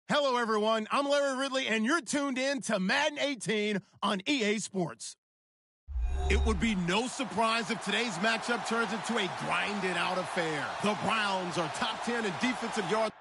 Hello, everyone. I'm Larry Ridley, and you're tuned in to Madden 18 on EA Sports. It would be no surprise if today's matchup turns into a grinded-out affair. The Browns are top 10 in defensive yards.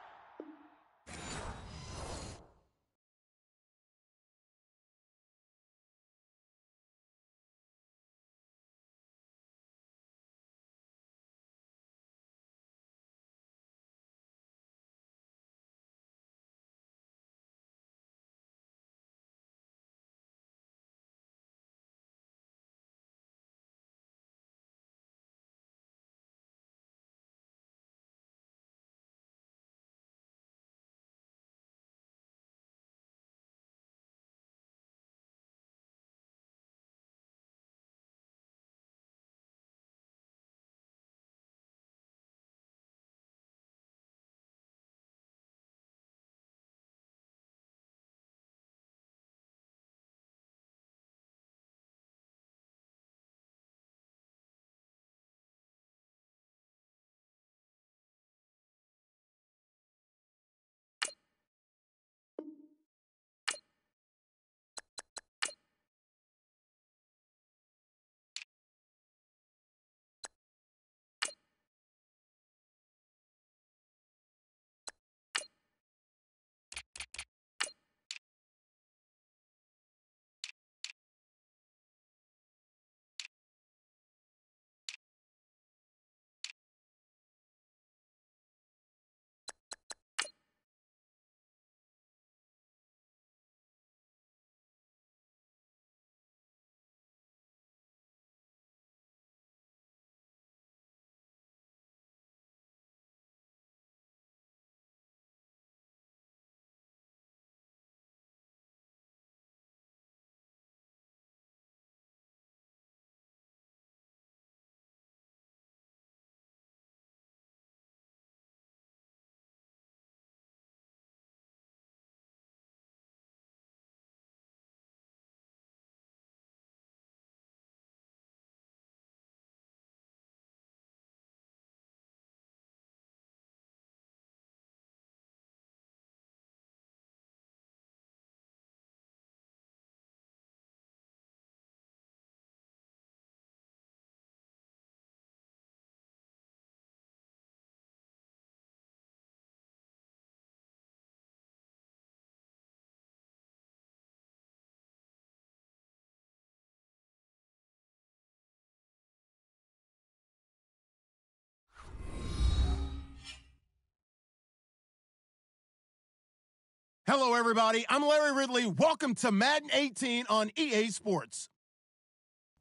Hello, everybody. I'm Larry Ridley. Welcome to Madden 18 on EA Sports.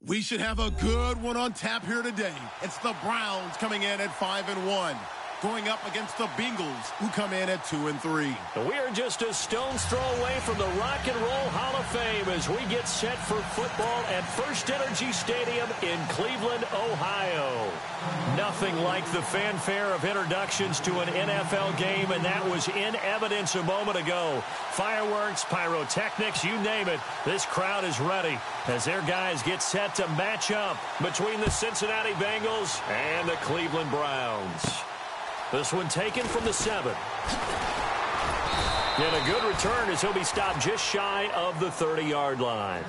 We should have a good one on tap here today. It's the Browns coming in at 5-1, going up against the Bengals, who come in at 2-3. We are just a stone's throw away from the Rock and Roll Hall of Fame as we get set for football at First Energy Stadium in Cleveland, Ohio. Nothing like the fanfare of introductions to an NFL game, and that was in evidence a moment ago. Fireworks, pyrotechnics, you name it. This crowd is ready as their guys get set to match up between the Cincinnati Bengals and the Cleveland Browns. This one taken from the 7. And a good return as he'll be stopped just shy of the 30-yard line.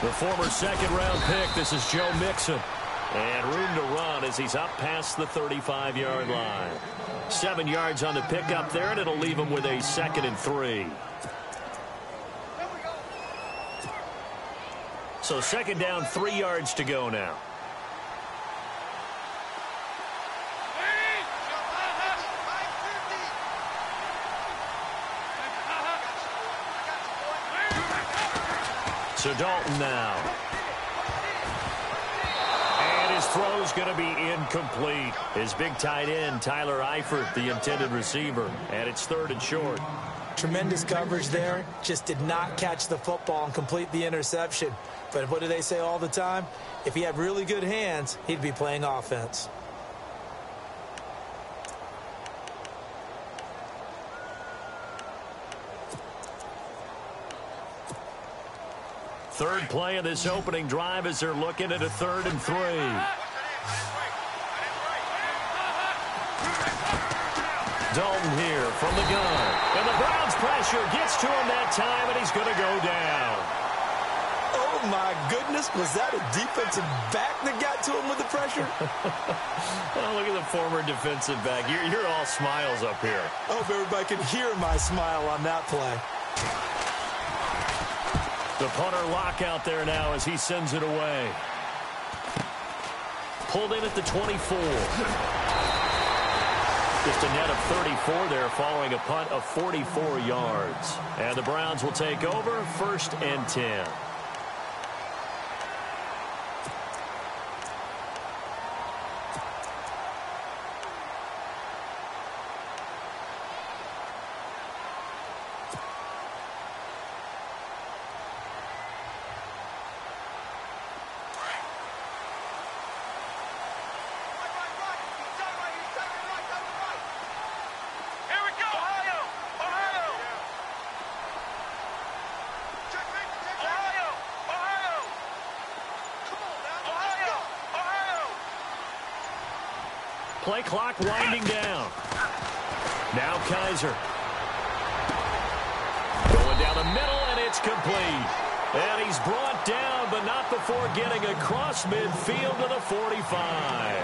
The former second-round pick, this is Joe Mixon. And room to run as he's up past the 35-yard line. 7 yards on the pickup there, and it'll leave him with a 2nd and 3. So 2nd down, 3 yards to go now. So Dalton now. And his throw's going to be incomplete. His big tight end, Tyler Eifert, the intended receiver. And it's 3rd and short. Tremendous coverage there. Just did not catch the football and complete the interception. But what do they say all the time? If he had really good hands, he'd be playing offense. Third play of this opening drive as they're looking at a 3rd and 3. Dalton here from the gun. And the Browns pressure gets to him that time, and he's going to go down. Oh, my goodness. Was that a defensive back that got to him with the pressure? Oh, look at the former defensive back. You're all smiles up here. I hope everybody can hear my smile on that play. The punter lock out there now as he sends it away. Pulled in at the 24. Just a net of 34 there following a punt of 44 yards. And the Browns will take over 1st and 10. Play clock winding down. Now Kaiser. Going down the middle, and it's complete. And he's brought down, but not before getting across midfield to the 45.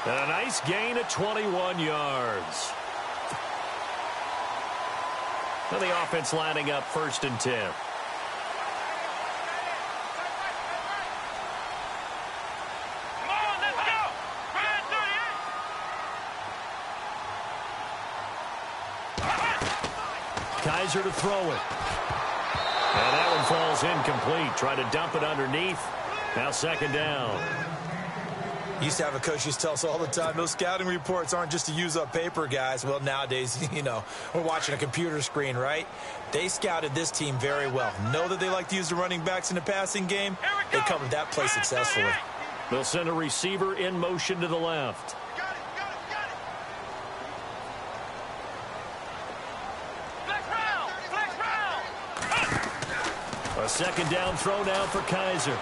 And a nice gain of 21 yards. And the offense lining up 1st and 10. Kaiser to throw it. And that one falls incomplete. Try to dump it underneath. Now 2nd down. Used to have a coach used to tell us all the time, those scouting reports aren't just to use up paper, guys. Well, nowadays, we're watching a computer screen, right? They scouted this team very well. Know that they like to use the running backs in the passing game. They covered that play successfully. They'll send a receiver in motion to the left. A 2nd down throw now for Kaiser.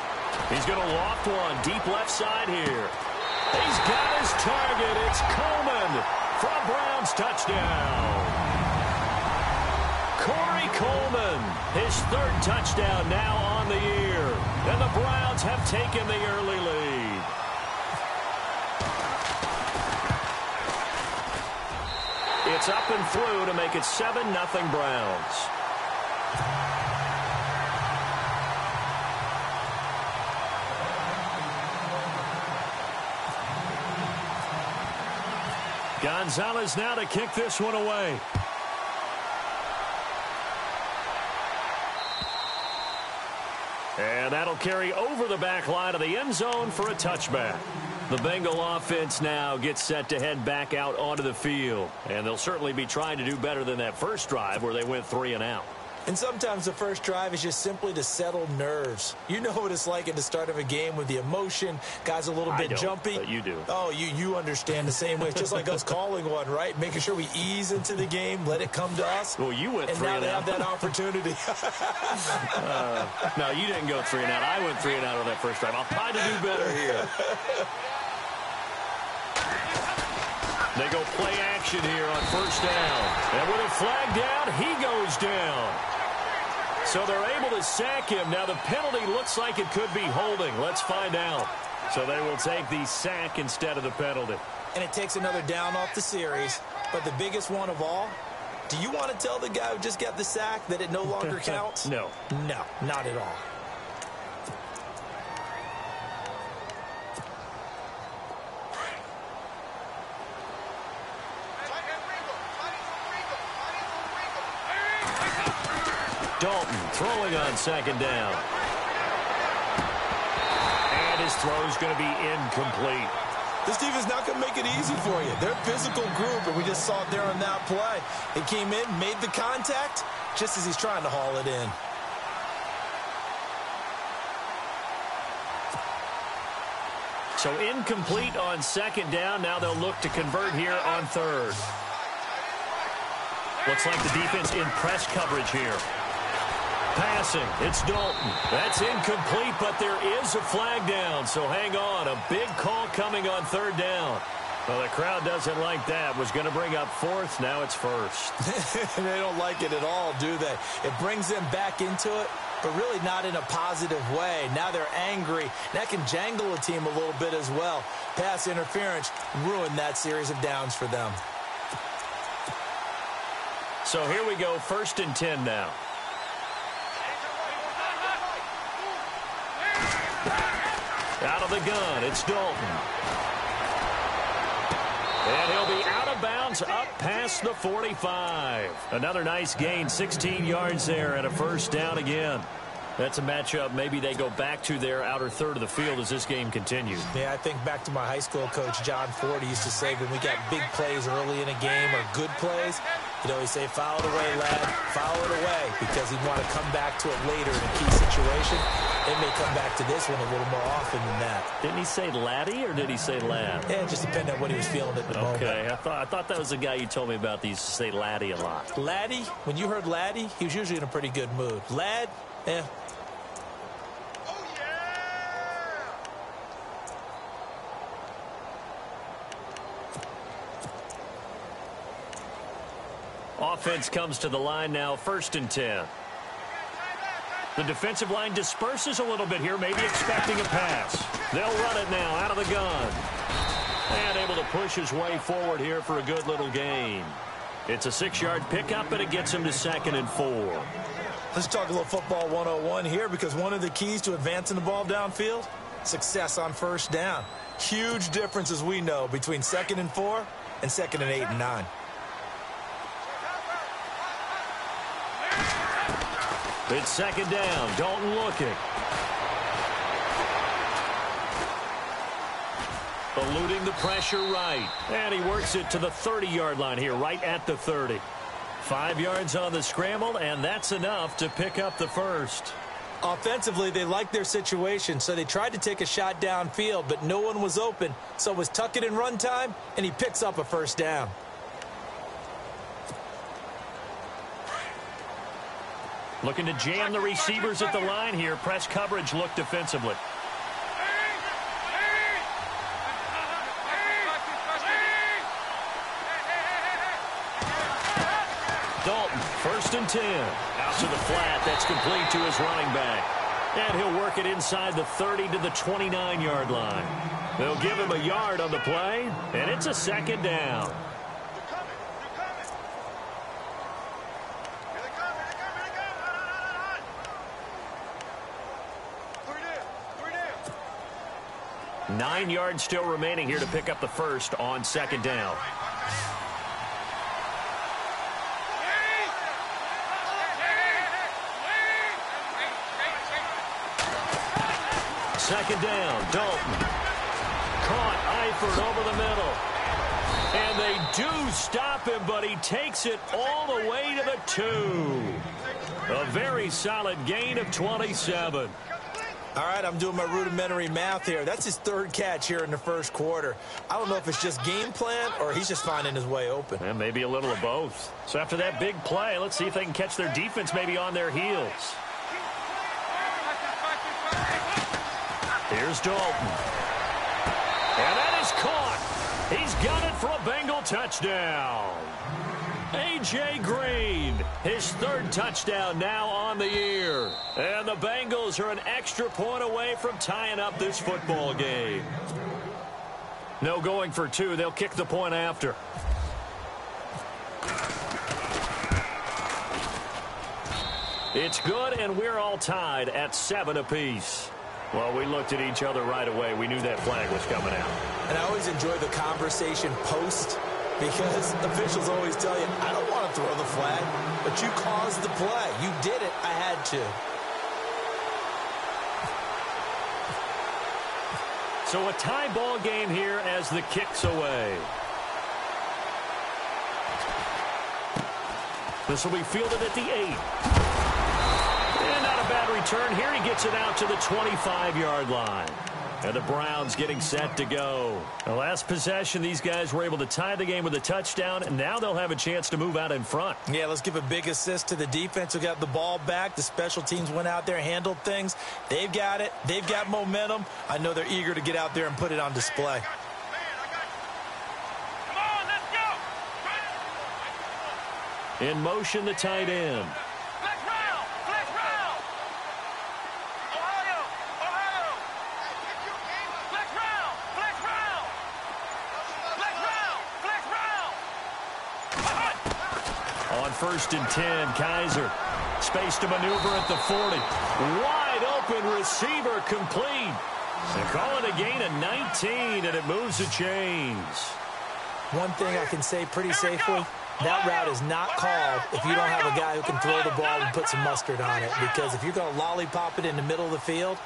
He's going to loft one deep left side here. He's got his target. It's Coleman from Browns touchdown. Corey Coleman, his 3rd touchdown now on the year. And the Browns have taken the early lead. It's up and through to make it 7-0 Browns. Gonzalez now to kick this one away. And that'll carry over the back line of the end zone for a touchback. The Bengal offense now gets set to head back out onto the field. And they'll certainly be trying to do better than that first drive where they went 3 and out. And sometimes the first drive is just simply to settle nerves. You know what it's like at the start of a game with the emotion. Guys a little bit jumpy. But you do. Oh, you understand the same way. It's just like us calling one, right? Making sure we ease into the game, let it come to us. Well, you went 3 and out. And now they have that opportunity. No, you didn't go 3 and out. I went 3 and out on that first drive. I'll try to do better here. They go play action here on 1st down. And with a flag down, he goes down. So they're able to sack him. Now the penalty looks like it could be holding. Let's find out. So they will take the sack instead of the penalty. And it takes another down off the series. But the biggest one of all, do you want to tell the guy who just got the sack that it no longer counts? No. No, not at all. Dalton throwing on 2nd down. And his throw is going to be incomplete. This defense not going to make it easy for you. They're a physical group, and we just saw it there on that play. He came in, made the contact, just as he's trying to haul it in. So incomplete on second down. Now they'll look to convert here on third. Looks like the defense in press coverage here. Passing, it's Dalton. That's incomplete, but there is a flag down, so hang on. A big call coming on third down. Well, the crowd doesn't like that. Was going to bring up fourth, now it's first. They don't like it at all, do they? It brings them back into it, but really not in a positive way. Now they're angry. That can jangle a team a little bit as well. Pass interference ruined that series of downs for them. So here we go, 1st and 10 now. Out of the gun, it's Dalton. And he'll be out of bounds up past the 45. Another nice gain, 16 yards there and a first down again. That's a matchup maybe they go back to their outer third of the field as this game continues. Yeah, I think back to my high school coach, John Ford. He used to say when we got big plays early in a game or good plays, he'd always say, foul it away, lad, foul it away, because he'd want to come back to it later in a key situation. It may come back to this one a little more often than that. Didn't he say laddie or did he say lad? Yeah, it just depended on what he was feeling at the moment. Okay, I thought that was the guy you told me about that used to say laddie a lot. Laddie, when you heard laddie, he was usually in a pretty good mood. Lad, eh. Offense comes to the line now, 1st and 10. The defensive line disperses a little bit here, maybe expecting a pass. They'll run it now out of the gun. And able to push his way forward here for a good little gain. It's a 6-yard pickup, and it gets him to 2nd and 4. Let's talk a little football 101 here, because one of the keys to advancing the ball downfield, success on first down. Huge difference, as we know, between 2nd and 4 and 2nd and 8 and 9. It's 2nd down. Dalton looking. Eluding the pressure right. And he works it to the 30-yard line here, right at the 30. 5 yards on the scramble, and that's enough to pick up the first. Offensively, they liked their situation, so they tried to take a shot downfield, but no one was open. So it was tuck it in run time, and he picks up a first down. Looking to jam the receivers at the line here. Press coverage look defensively. Dalton, 1st and 10. Out to the flat. That's complete to his running back. And he'll work it inside the 30 to the 29-yard line. They'll give him a yard on the play, and it's a 2nd down. Nine yards still remaining here to pick up the first on 2nd down. Second down, Dalton. Caught Eifert over the middle. And they do stop him, but he takes it all the way to the 2. A very solid gain of 27. All right, I'm doing my rudimentary math here. That's his 3rd catch here in the 1st quarter. I don't know if it's just game plan or he's just finding his way open. And maybe a little of both. So after that big play, let's see if they can catch their defense maybe on their heels. Here's Dalton. And that is caught. He's got it for a Bengal touchdown. A.J. Green, his 3rd touchdown now on the year. And the Bengals are an extra point away from tying up this football game. No going for 2. They'll kick the point after. It's good, and we're all tied at 7 apiece. Well, we looked at each other right away. We knew that flag was coming out. And I always enjoy the conversation post, because officials always tell you, I don't want to throw the flag, but you caused the play. You did it. I had to. So a tie ball game here as the kick's away. This will be fielded at the 8. And not a bad return here. He gets it out to the 25-yard line. And the Browns getting set to go. The last possession, these guys were able to tie the game with a touchdown, and now they'll have a chance to move out in front. Yeah, let's give a big assist to the defense who got the ball back. The special teams went out there, handled things. They've got it. They've got momentum. I know they're eager to get out there and put it on display. In motion, the tight end. On 1st and 10, Kaiser. Space to maneuver at the 40. Wide open receiver complete. They call it a gain of 19, and it moves the chains. One thing I can say pretty safely, that route is not called if you don't have a guy who can throw the ball and put some mustard on it. Because if you're going to lollipop it in the middle of the field,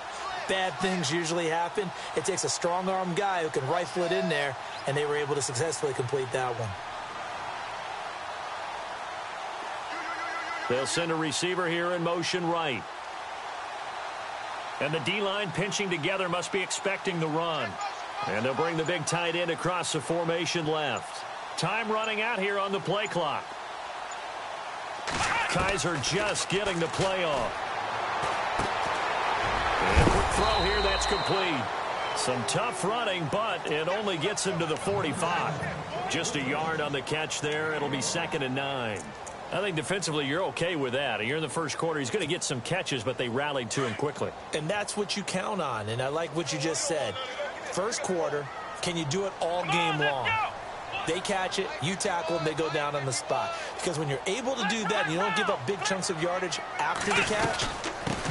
bad things usually happen. It takes a strong-arm guy who can rifle it in there, and they were able to successfully complete that one. They'll send a receiver here in motion right. And the D-line pinching together must be expecting the run. And they'll bring the big tight end across the formation left. Time running out here on the play clock. Kaiser just getting the play off. And quick throw here, that's complete. Some tough running, but it only gets him to the 45. Just a yard on the catch there. It'll be 2nd and 9. I think defensively you're okay with that. You're in the first quarter. He's going to get some catches, but they rallied to him quickly. And that's what you count on, and I like what you just said. First quarter, can you do it all game long? They catch it, you tackle them, they go down on the spot. Because when you're able to do that and you don't give up big chunks of yardage after the catch,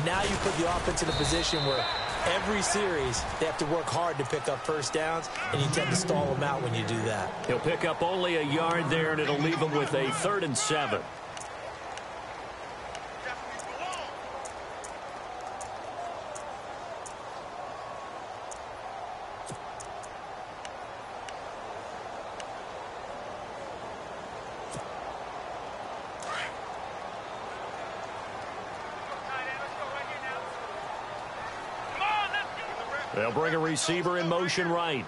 now you put the offense in a position where every series they have to work hard to pick up first downs, and you tend to stall them out when you do that. He'll pick up only a yard there, and it'll leave him with a 3rd and 7. They'll bring a receiver in motion right.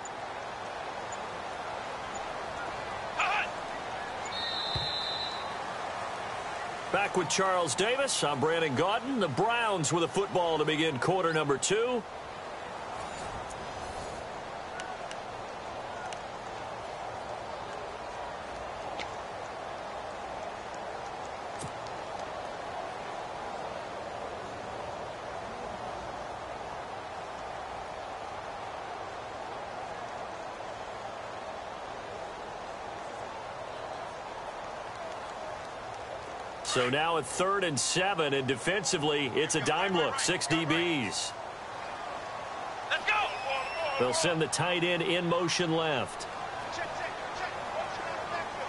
Back with Charles Davis. I'm Brandon Gaudin. The Browns with a football to begin quarter number 2. So now at 3rd and 7, and defensively, it's a dime look, 6 DBs. Let's go. They'll send the tight end in motion left.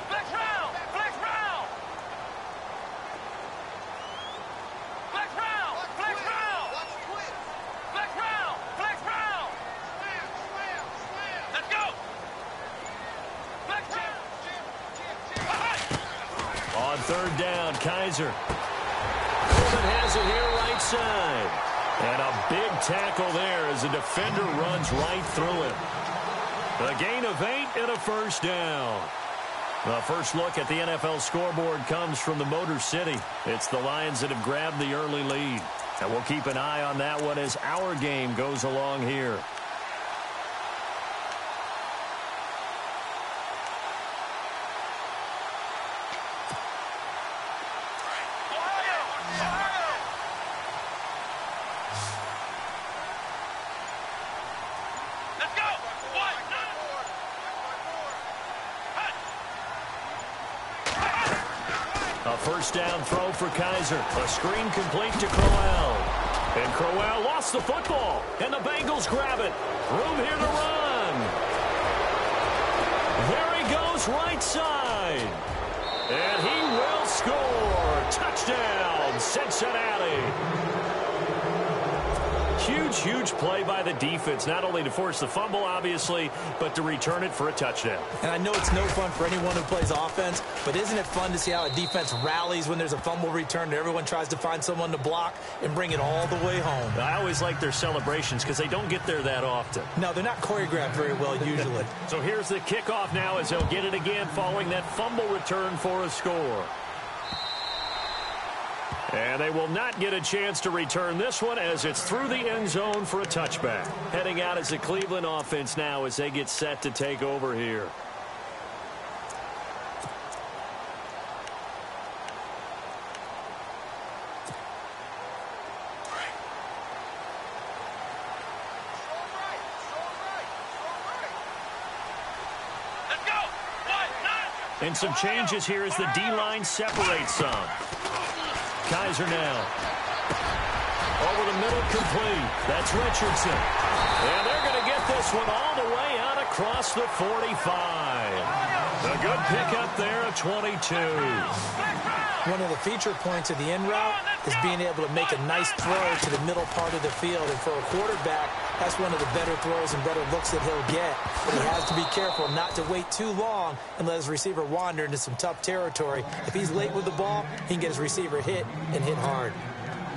Flex round. Flex round. Flex round. Flex round. Flex round. Flex round. Let's go. Flex round. On 3rd down, Kaiser. Coleman has it here right side. And a big tackle there as the defender runs right through him. A gain of 8 and a first down. The first look at the NFL scoreboard comes from the Motor City. It's the Lions that have grabbed the early lead. And we'll keep an eye on that one as our game goes along here. First down throw for Kaiser. A screen complete to Crowell. And Crowell lost the football. And the Bengals grab it. Room here to run. There he goes right side. And he will score. Touchdown, Cincinnati. Huge huge play by the defense, not only to force the fumble, obviously, but to return it for a touchdown. And I know it's no fun for anyone who plays offense, but isn't it fun to see how a defense rallies when there's a fumble return and everyone tries to find someone to block and bring it all the way home? I always like their celebrations because they don't get there that often. No, they're not choreographed very well usually. So here's the kickoff now as they'll get it again following that fumble return for a score. And they will not get a chance to return this one as it's through the end zone for a touchback. Heading out as the Cleveland offense now as they get set to take over here. Let's go. And some changes here as the D-line separates some. Kaiser now. Over the middle, complete. That's Richardson. And they're going to get this one all the way out across the 45. A good pickup there at 22. One of the feature points of the end route is being able to make a nice throw to the middle part of the field. And for a quarterback, that's one of the better throws and better looks that he'll get. But he has to be careful not to wait too long and let his receiver wander into some tough territory. If he's late with the ball, he can get his receiver hit and hit hard.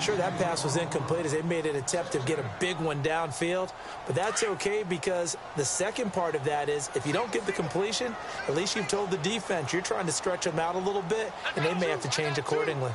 Sure, that pass was incomplete as they made an attempt to get a big one downfield, but that's okay because the second part of that is if you don't get the completion, at least you've told the defense you're trying to stretch them out a little bit, and they may have to change accordingly.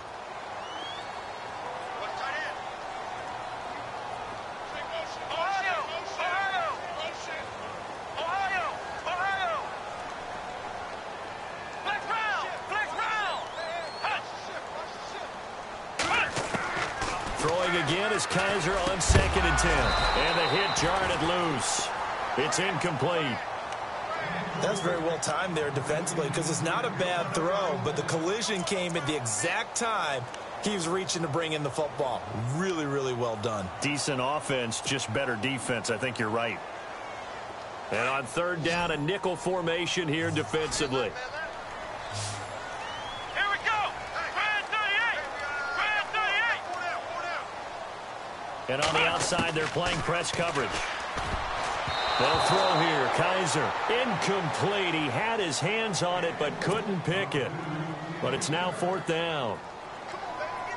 Again is Kaiser on 2nd and 10. And the hit jarred it loose. It's incomplete. That's very well timed there defensively because it's not a bad throw, but the collision came at the exact time he was reaching to bring in the football. Really, really well done. Decent offense, just better defense. I think you're right. And on 3rd down, a nickel formation here defensively. And on the outside, they're playing press coverage. They'll throw here. Kaiser, incomplete. He had his hands on it, but couldn't pick it. But it's now 4th down.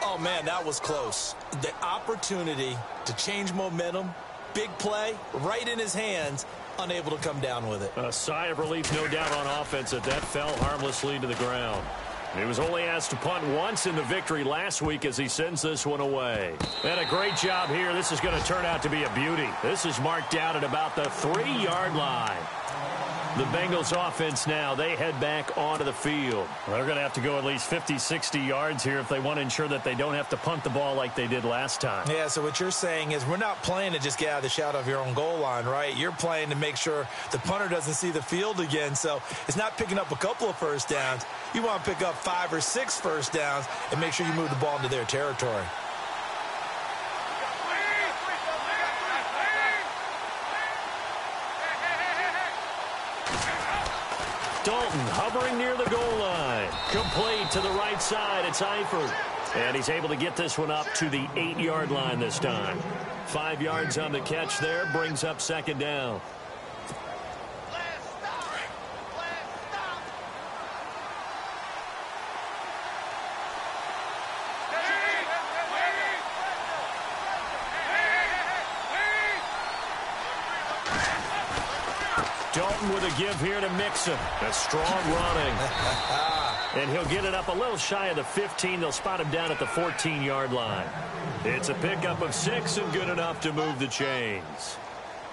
Oh, man, that was close. The opportunity to change momentum, big play, right in his hands, unable to come down with it. A sigh of relief, no doubt, on offense that fell harmlessly to the ground. He was only asked to punt once in the victory last week as he sends this one away. And a great job here. This is going to turn out to be a beauty. This is marked out at about the 3-yard line. The Bengals offense now, they head back onto the field. They're going to have to go at least 50, 60 yards here if they want to ensure that they don't have to punt the ball like they did last time. Yeah, so what you're saying is we're not playing to just get out of the shadow of your own goal line, right? You're playing to make sure the punter doesn't see the field again. So it's not picking up a couple of first downs. You want to pick up 5 or 6 first downs and make sure you move the ball into their territory. Dalton hovering near the goal line. Complete to the right side. It's Eifert. And he's able to get this one up to the 8-yard line this time. 5 yards on the catch there. Brings up 2nd down. Dalton with a give here to Mixon. A strong running. And he'll get it up a little shy of the 15. They'll spot him down at the 14-yard line. It's a pickup of 6 and good enough to move the chains.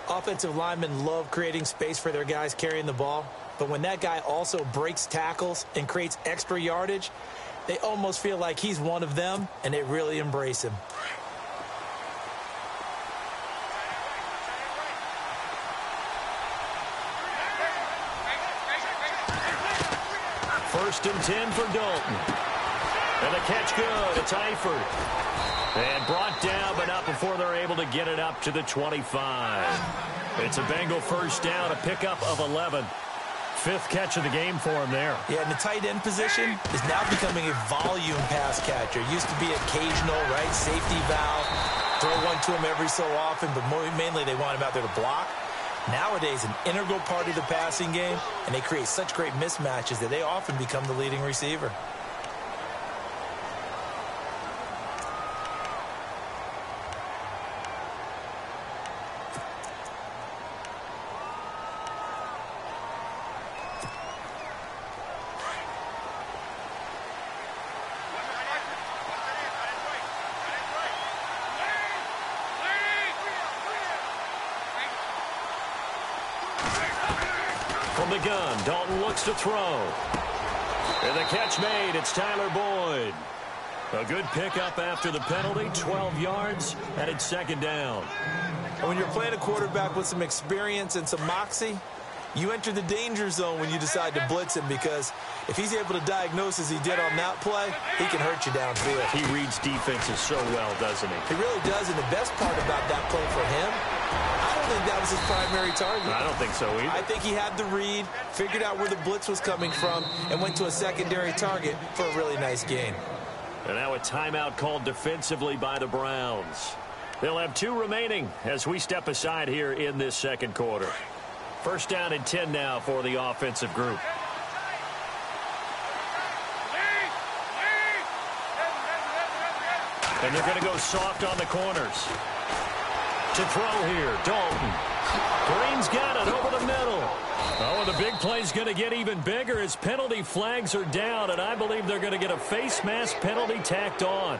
Offensive linemen love creating space for their guys carrying the ball. But when that guy also breaks tackles and creates extra yardage, they almost feel like he's one of them, and they really embrace him. 1st and 10 for Dalton. And the catch good. It's Eifert. And brought down, but not before they're able to get it up to the 25. It's a Bengal first down, a pickup of 11. 5th catch of the game for him there. Yeah, and the tight end position is now becoming a volume pass catcher. Used to be occasional, right? Safety valve. Throw one it to him every so often, but mainly they want him out there to block. Nowadays, an integral part of the passing game, and they create such great mismatches that they often become the leading receiver. From the gun, Dalton looks to throw. And the catch made, it's Tyler Boyd. A good pickup after the penalty, 12 yards, and it's second down. And when you're playing a quarterback with some experience and some moxie, you enter the danger zone when you decide to blitz him, because if he's able to diagnose as he did on that play, he can hurt you downfield. He reads defenses so well, doesn't he? He really does, and the best part about that play for him, I don't think that was his primary target. I don't think so either. I think he had the read, figured out where the blitz was coming from, and went to a secondary target for a really nice gain. And now a timeout called defensively by the Browns. They'll have 2 remaining as we step aside here in this second quarter. First down and 10 now for the offensive group. And they're going to go soft on the corners. To throw here, Dalton. Green's got it over the middle. Oh, and the big play's going to get even bigger as penalty flags are down, and I believe they're going to get a face mask penalty tacked on.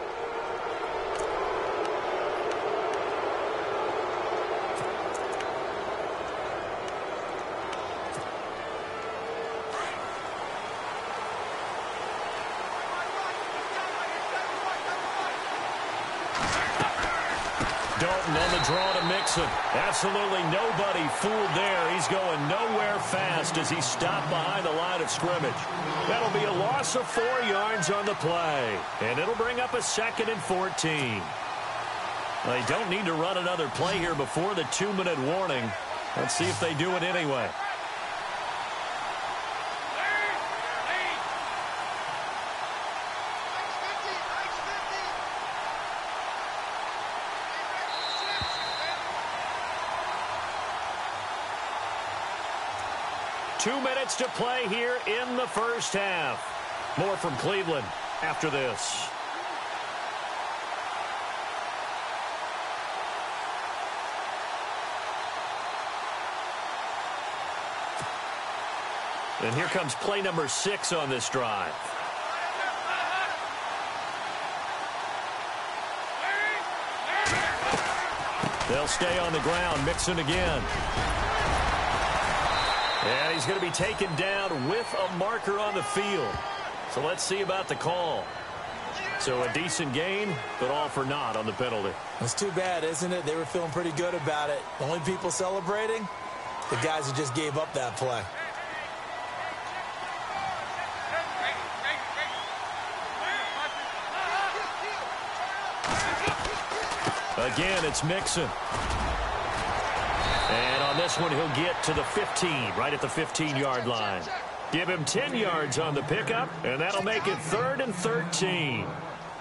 Dalton on the draw to Mixon. Absolutely nobody fooled there. He's going nowhere fast as he's stopped behind the line of scrimmage. That'll be a loss of 4 yards on the play. And it'll bring up a 2nd and 14. They don't need to run another play here before the 2-minute warning. Let's see if they do it anyway. Two minutes to play here in the first half. More from Cleveland after this. And here comes play number 6 on this drive. They'll stay on the ground. Mixon again. And he's going to be taken down with a marker on the field. So let's see about the call. So a decent gain, but all for naught on the penalty. It's too bad, isn't it? They were feeling pretty good about it. The only people celebrating, the guys who just gave up that play. Again, it's Mixon. And on this one, he'll get to the 15, right at the 15-yard line. Give him 10 yards on the pickup, and that'll make it 3rd and 13.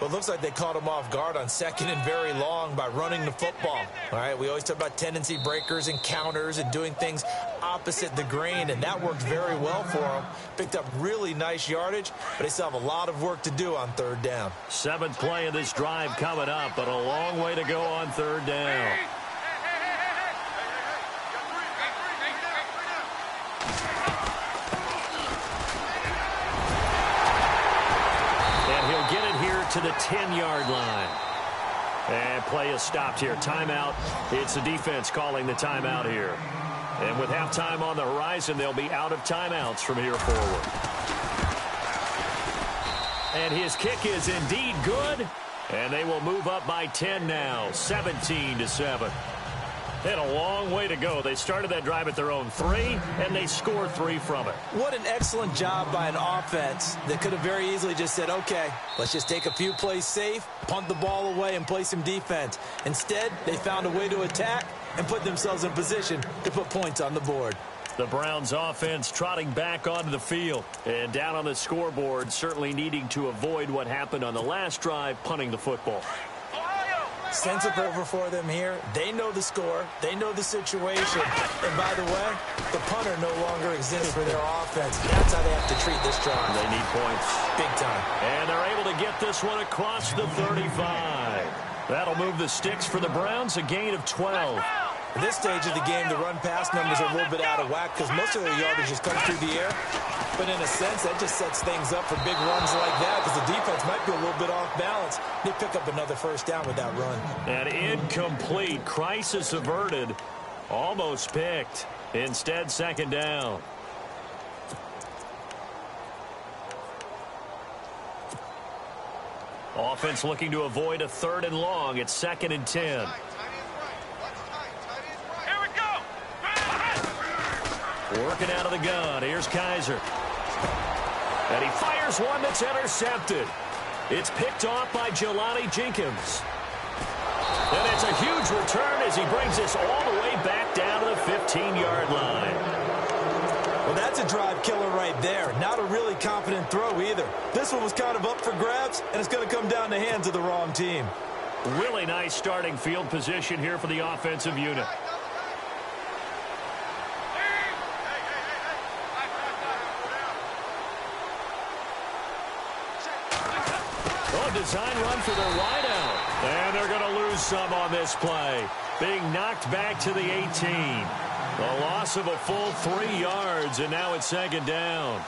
Well, it looks like they caught him off guard on 2nd and very long by running the football. All right, we always talk about tendency breakers and counters and doing things opposite the grain, and that worked very well for them. Picked up really nice yardage, but they still have a lot of work to do on 3rd down. 7th play of this drive coming up, but a long way to go on 3rd down. To the 10-yard line. And play is stopped here. Timeout. It's the defense calling the timeout here. And with halftime on the horizon, they'll be out of timeouts from here forward. And his kick is indeed good. And they will move up by 10 now, 17-7. They had a long way to go. They started that drive at their own 3, and they scored 3 from it. What an excellent job by an offense that could have very easily just said, okay, let's just take a few plays safe, punt the ball away, and play some defense. Instead, they found a way to attack and put themselves in position to put points on the board. The Browns offense trotting back onto the field. And down on the scoreboard, certainly needing to avoid what happened on the last drive, punting the football. Sense of over for them here. They know the score. They know the situation. And by the way, the punter no longer exists for their offense. That's how they have to treat this drive. They need points. Big time. And they're able to get this one across the 35. That'll move the sticks for the Browns, a gain of 12. At this stage of the game, the run-pass numbers are a little bit out of whack because most of their yardage has come through the air. But in a sense, that just sets things up for big runs like that because the defense might be a little bit off balance. They pick up another first down with that run. And incomplete. Crisis averted. Almost picked. Instead, second down. Offense looking to avoid a 3rd and long. It's 2nd and 10. Working out of the gun. Here's Kaiser. And he fires one that's intercepted. It's picked off by Jelani Jenkins. And it's a huge return as he brings this all the way back down to the 15-yard line. Well, that's a drive killer right there. Not a really confident throw either. This one was kind of up for grabs, and it's going to come down the hands of the wrong team. Really nice starting field position here for the offensive unit. Design run for their wideout. And they're going to lose some on this play. Being knocked back to the 18. A loss of a full 3 yards, and now it's 2nd down.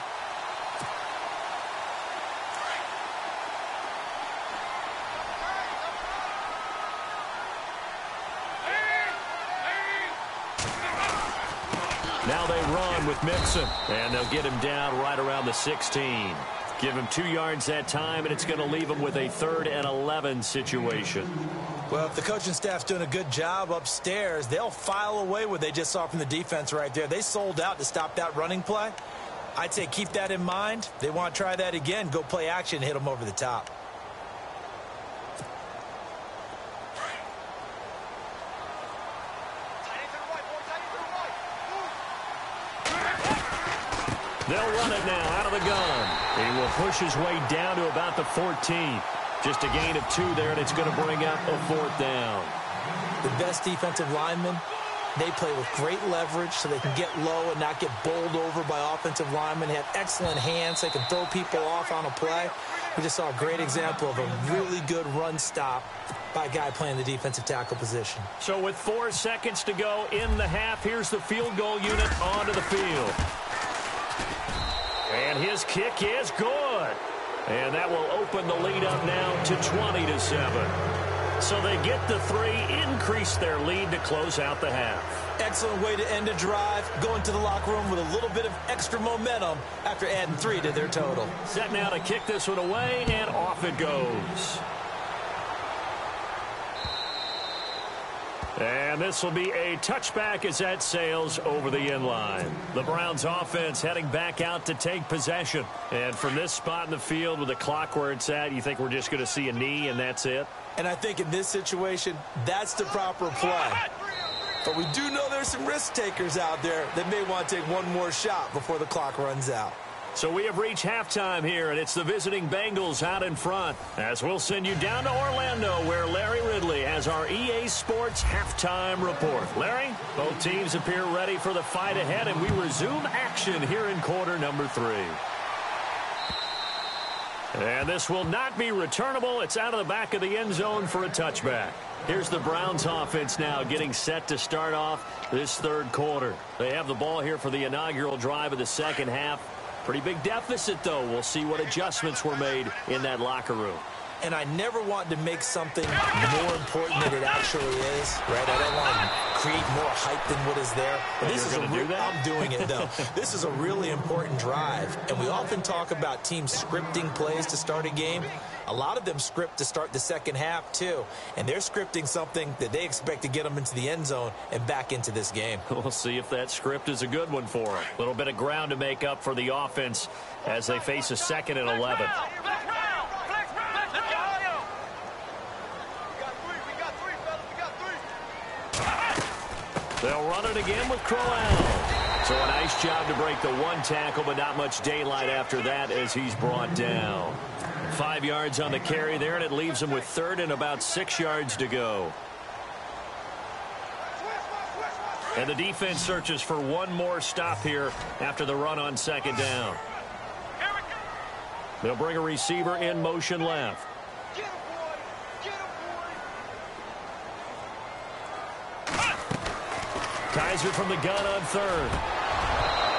Now they run with Mixon, and they'll get him down right around the 16. Give him 2 yards that time, and it's going to leave him with a 3rd and 11 situation. Well, if the coaching staff's doing a good job upstairs, they'll file away what they just saw from the defense right there. They sold out to stop that running play. I'd say keep that in mind. They want to try that again. Go play action, hit them over the top. They'll run it now out of the gun. He will push his way down to about the 14. Just a gain of 2 there, and it's going to bring up a 4th down. The best defensive linemen, they play with great leverage so they can get low and not get bowled over by offensive linemen. They have excellent hands. They can throw people off on a play. We just saw a great example of a really good run stop by a guy playing the defensive tackle position. So with 4 seconds to go in the half, here's the field goal unit onto the field. And his kick is good. And that will open the lead up now to 20-7. So they get the 3, increase their lead to close out the half. Excellent way to end a drive, going to the locker room with a little bit of extra momentum after adding 3 to their total. Set now to kick this one away, and off it goes. And this will be a touchback as that sails over the end line. The Browns offense heading back out to take possession. And from this spot in the field with the clock where it's at, you think we're just going to see a knee and that's it? And I think in this situation, that's the proper play. But we do know there's some risk takers out there that may want to take one more shot before the clock runs out. So we have reached halftime here, and it's the visiting Bengals out in front. As we'll send you down to Orlando, where Larry Ridley has our EA Sports halftime report. Larry, both teams appear ready for the fight ahead, and we resume action here in quarter number 3. And this will not be returnable. It's out of the back of the end zone for a touchback. Here's the Browns offense now getting set to start off this 3rd quarter. They have the ball here for the inaugural drive of the 2nd half. Pretty big deficit, though. We'll see what adjustments were made in that locker room. And I never want to make something more important than it actually is, right? I don't want to create more hype than what is there. But this is I'm doing it, though. This is a really important drive. And we often talk about teams scripting plays to start a game. A lot of them script to start the 2nd half, too. And they're scripting something that they expect to get them into the end zone and back into this game. We'll see if that script is a good one for them. A little bit of ground to make up for the offense as they face a 2nd and 11. They'll run it again with Crowell. So a nice job to break the 1 tackle, but not much daylight after that as he's brought down. 5 yards on the carry there, and it leaves him with third and about 6 yards to go. And the defense searches for one more stop here after the run on second down. They'll bring a receiver in motion left. Kaiser from the gun on third.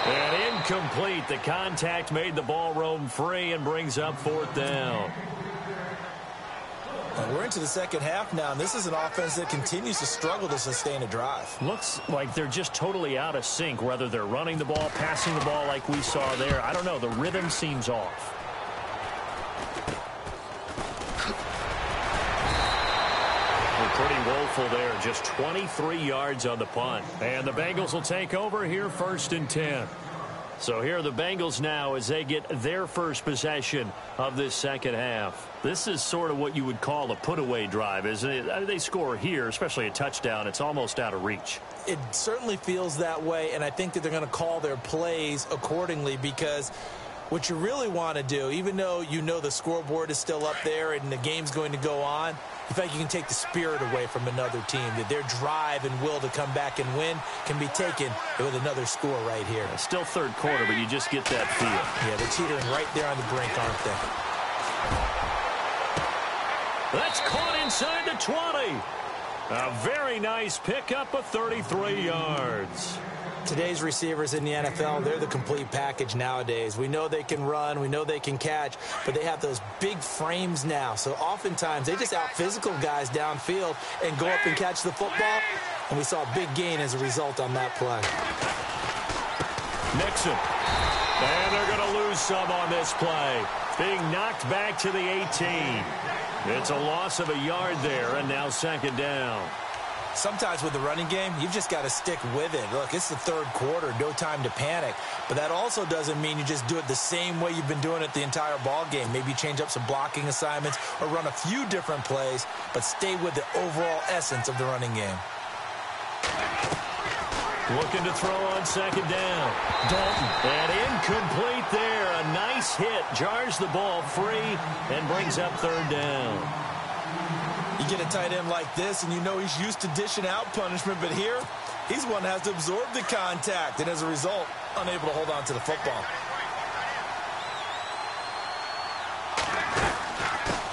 And incomplete. The contact made the ball roam free and brings up fourth down. We're into the second half now, and this is an offense that continues to struggle to sustain a drive. Looks like they're just totally out of sync, whether they're running the ball, passing the ball like we saw there. I don't know. The rhythm seems off. Pretty woeful there. Just 23 yards on the punt. And the Bengals will take over here, 1st and 10. So here are the Bengals now as they get their first possession of this second half. This is sort of what you would call a put-away drive, isn't it? They score here, especially a touchdown. It's almost out of reach. It certainly feels that way, and I think that they're going to call their plays accordingly, because what you really want to do, even though you know the scoreboard is still up there and the game's going to go on, in fact, you can take the spirit away from another team. That their drive and will to come back and win can be taken with another score right here. Still third quarter, but you just get that feel. Yeah, they're teetering right there on the brink, aren't they? That's caught inside the 20. A very nice pickup of 33 yards. Today's receivers in the NFL, they're the complete package nowadays. We know they can run, we know they can catch, but they have those big frames now. So oftentimes they just out-physical guys downfield and go up and catch the football. And we saw a big gain as a result on that play. Nixon. And they're going to lose some on this play. Being knocked back to the 18. It's a loss of a yard there, and now second down. Sometimes with the running game, you've just got to stick with it. Look, it's the third quarter, no time to panic. But that also doesn't mean you just do it the same way you've been doing it the entire ball game. Maybe change up some blocking assignments or run a few different plays, but stay with the overall essence of the running game. Looking to throw on second down. Dalton. And incomplete there. A nice hit. Jars the ball free and brings up third down. You get a tight end like this, and you know he's used to dishing out punishment, but here, he's one that has to absorb the contact, and as a result, unable to hold on to the football.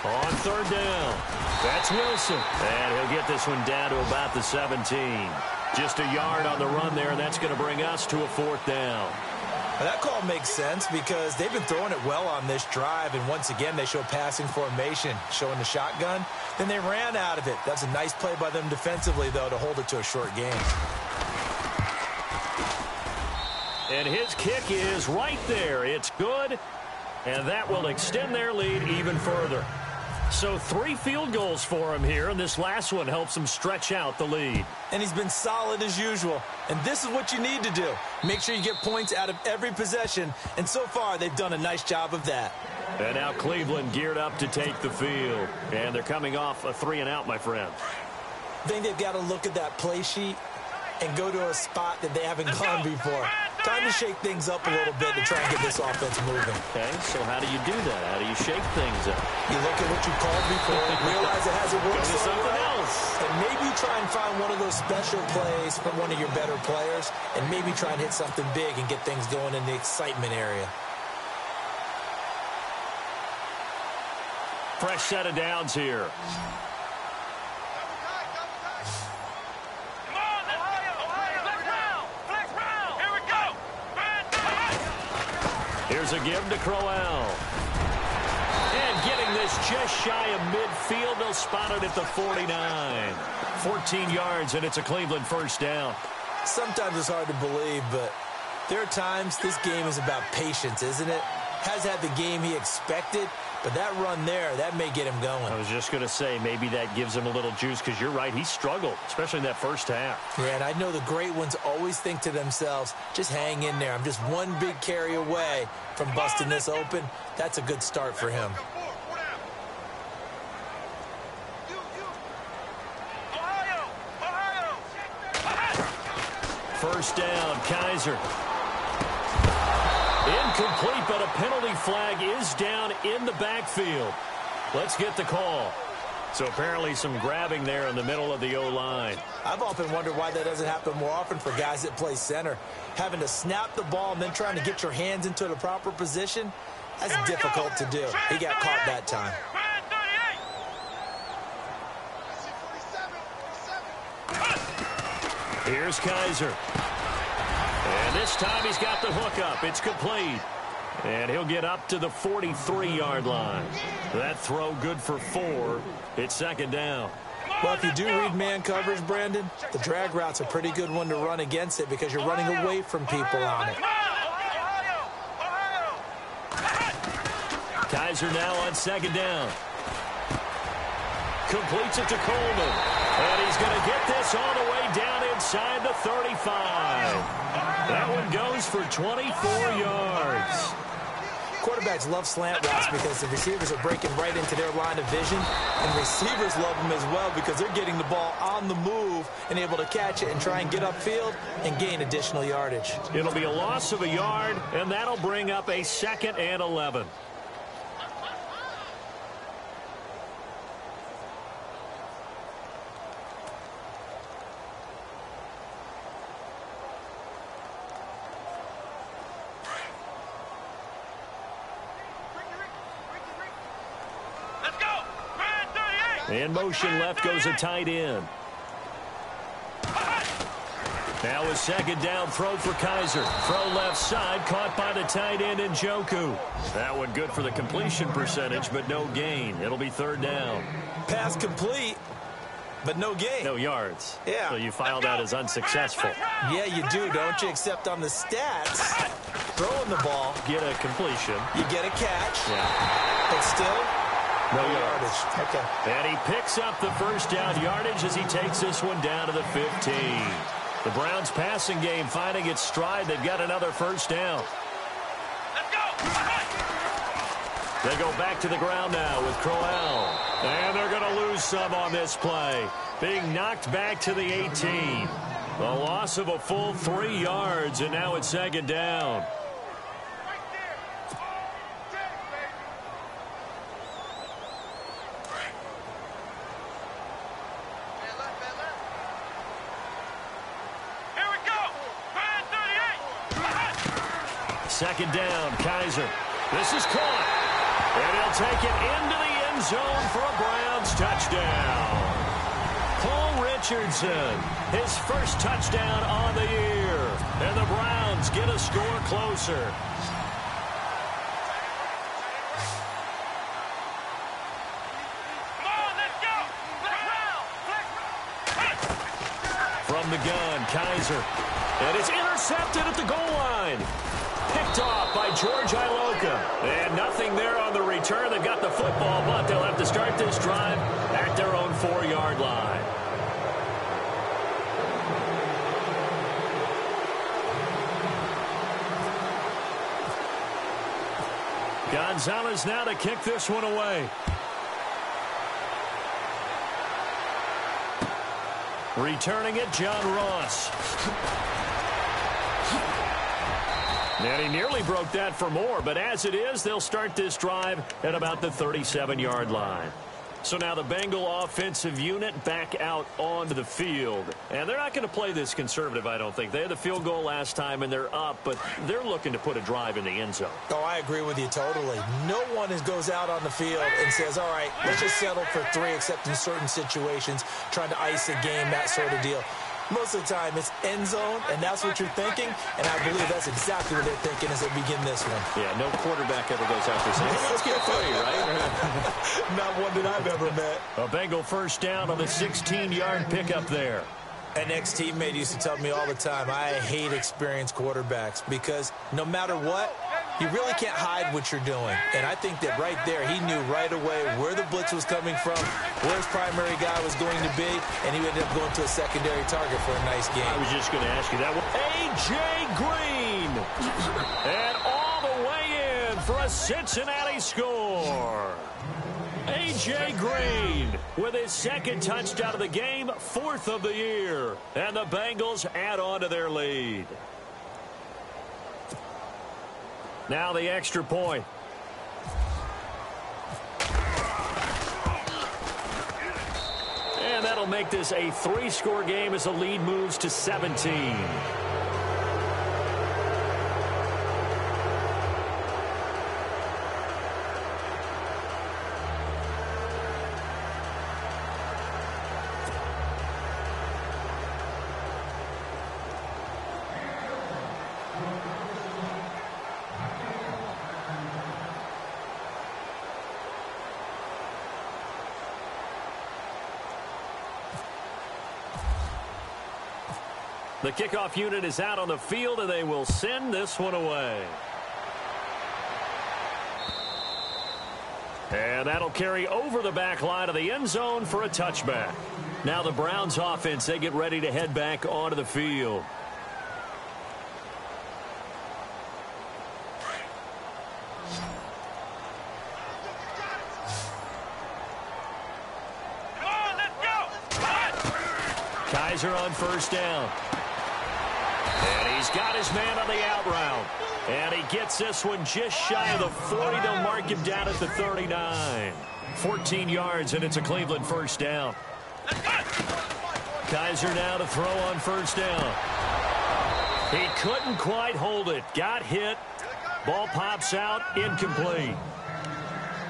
On third down, that's Wilson. And he'll get this one down to about the 17. Just a yard on the run there, and that's going to bring us to a fourth down. Now, that call makes sense because they've been throwing it well on this drive, and once again, they show passing formation, showing the shotgun. Then they ran out of it. That's a nice play by them defensively, though, to hold it to a short game. And his kick is right there. It's good, and that will extend their lead even further. So 3 field goals for him here, and this last one helps him stretch out the lead. And he's been solid as usual. And this is what you need to do. Make sure you get points out of every possession. And so far, they've done a nice job of that. And now Cleveland geared up to take the field. And they're coming off a 3-and-out, my friend. I think they've got to look at that play sheet and go to a spot that they haven't gone before. Time to shake things up a little bit to try and get this offense moving. Okay, so how do you do that? How do you shake things up? You look at what you called before, realize it hasn't worked Go to something else. And maybe try and find one of those special plays from one of your better players, and maybe try and hit something big and get things going in the excitement area. Fresh set of downs here. Here's a give to Crowell. And getting this just shy of midfield. They'll spot it at the 49. 14 yards, and it's a Cleveland first down. Sometimes it's hard to believe, but there are times this game is about patience, isn't it? Has had the game he expected, but that run there, that may get him going. I was just going to say, maybe that gives him a little juice, because you're right, he struggled, especially in that first half. Yeah, and I know the great ones always think to themselves, just hang in there. I'm just one big carry away from busting this open. That's a good start for him. First down, Kaiser. Incomplete, but a penalty flag is down in the backfield. Let's get the call. So apparently some grabbing there in the middle of the O-line. I've often wondered why that doesn't happen more often for guys that play center. Having to snap the ball and then trying to get your hands into the proper position, that's difficult to do. He got caught that time. Here's Kaiser. And this time he's got the hook up. It's complete. And he'll get up to the 43-yard line. That throw good for 4. It's second down. Well, if you do read man coverage, Brandon, the drag route's a pretty good one to run against it because you're running away from people on it. Kaiser now on second down. Completes it to Coleman. And he's going to get this all the way down inside the 35. That one goes for 24 yards. Quarterbacks love slant routes because the receivers are breaking right into their line of vision, and receivers love them as well because they're getting the ball on the move and able to catch it and try and get upfield and gain additional yardage. It'll be a loss of a yard, and that'll bring up a 2nd and 11. In motion left goes a tight end. Now a second down throw for Kaiser. Throw left side, caught by the tight end Njoku. That one good for the completion percentage, but no gain. It'll be third down. Pass complete, but no gain. No yards. Yeah. So you file that as unsuccessful. Yeah, you do, don't you? Except on the stats, throwing the ball, Get a completion. you get a catch, Yeah. but still, No yardage. Okay. And he picks up the first down yardage as he takes this one down to the 15. The Browns passing game finding its stride. They've got another first down. Let's go. They go back to the ground now with Crowell. And they're going to lose some on this play. Being knocked back to the 18. The loss of a full 3 yards, and now it's second down. Second down, Kaiser. This is caught. And he'll take it into the end zone for a Browns touchdown. Paul Richardson, his first touchdown on the year. And the Browns get a score closer. Come on, let's go. From the gun, Kaiser. And it's intercepted at the goal line. Picked off by George Iloka. And nothing there on the return. They've got the football, but they'll have to start this drive at their own 4-yard line. Gonzalez now to kick this one away. Returning it, John Ross. And he nearly broke that for more, but as it is, they'll start this drive at about the 37-yard line. So now the Bengal offensive unit back out onto the field. And they're not going to play this conservative, I don't think. They had the field goal last time, and they're up, but they're looking to put a drive in the end zone. Oh, I agree with you totally. No one goes out on the field and says, all right, let's just settle for 3, except in certain situations, trying to ice a game, that sort of deal. Most of the time, it's end zone, and that's what you're thinking, and I believe that's exactly what they're thinking as they begin this one. Yeah, no quarterback ever goes out there saying, hey, let's get 3, right? Not one that I've ever met. A Bengal first down on the 16-yard pickup there. An ex-teammate used to tell me all the time, I hate experienced quarterbacks because no matter what, you really can't hide what you're doing. And I think that right there, he knew right away where the blitz was coming from, where his primary guy was going to be, and he ended up going to a secondary target for a nice game. I was just going to ask you that one. A.J. Green. And all the way in for a Cincinnati score. A.J. Green with his second touchdown of the game, 4th of the year. And the Bengals add on to their lead. Now the extra point. And that'll make this a 3-score game as the lead moves to 17. The kickoff unit is out on the field, and they will send this one away. And that'll carry over the back line of the end zone for a touchback. Now the Browns offense, they get ready to head back onto the field. Come on, let's go. Kaiser on first down. And he's got his man on the out route. And he gets this one just shy of the 40. They'll mark him down at the 39. 14 yards, and it's a Cleveland first down. Kaiser now to throw on first down. He couldn't quite hold it. Got hit. Ball pops out. Incomplete.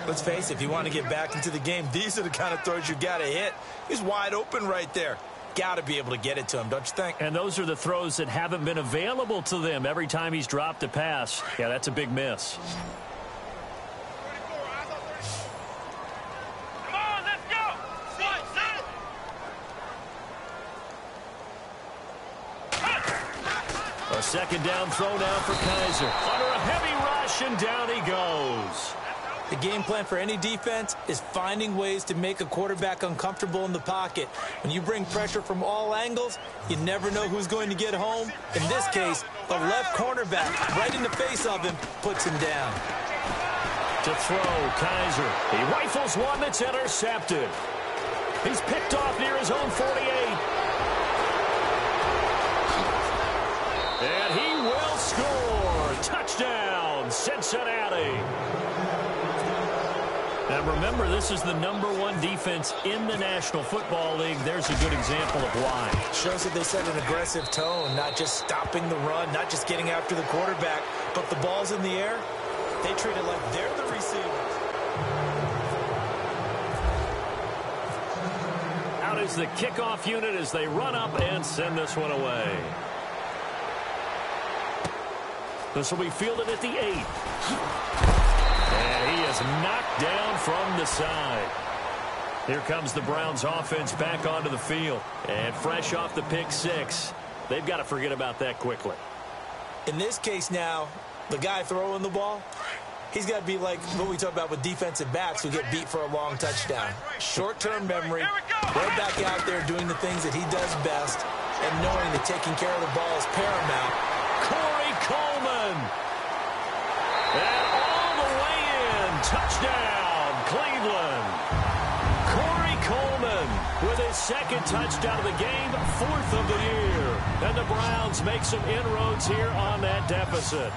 Let's face it, if you want to get back into the game, these are the kind of throws you got to hit. He's wide open right there. Got to be able to get it to him, don't you think? And those are the throws that haven't been available to them every time he's dropped a pass. Yeah, that's a big miss. Come on, let's go. A second down throw now for Kaiser. Under a heavy rush, and down he goes. The game plan for any defense is finding ways to make a quarterback uncomfortable in the pocket. When you bring pressure from all angles, you never know who's going to get home. In this case, the left cornerback right in the face of him puts him down. To throw, Kaiser. He rifles one that's intercepted. He's picked off near his own 48. And he will score. Touchdown, Cincinnati. Now remember, this is the #1 defense in the National Football League. There's a good example of why. Shows that they set an aggressive tone, not just stopping the run, not just getting after the quarterback, but the ball's in the air. They treat it like they're the receivers. Out is the kickoff unit as they run up and send this one away. This will be fielded at the 8. And he is knocked down from the side. Here comes the Browns offense back onto the field. And fresh off the pick 6, they've got to forget about that quickly. In this case now, the guy throwing the ball, he's got to be like what we talk about with defensive backs who get beat for a long touchdown. Short-term memory, right back out there doing the things that he does best, and knowing that taking care of the ball is paramount. Corey Coleman. And all the way in. Touchdown, Cleveland. Corey Coleman with his second touchdown of the game, 4th of the year. And the Browns make some inroads here on that deficit.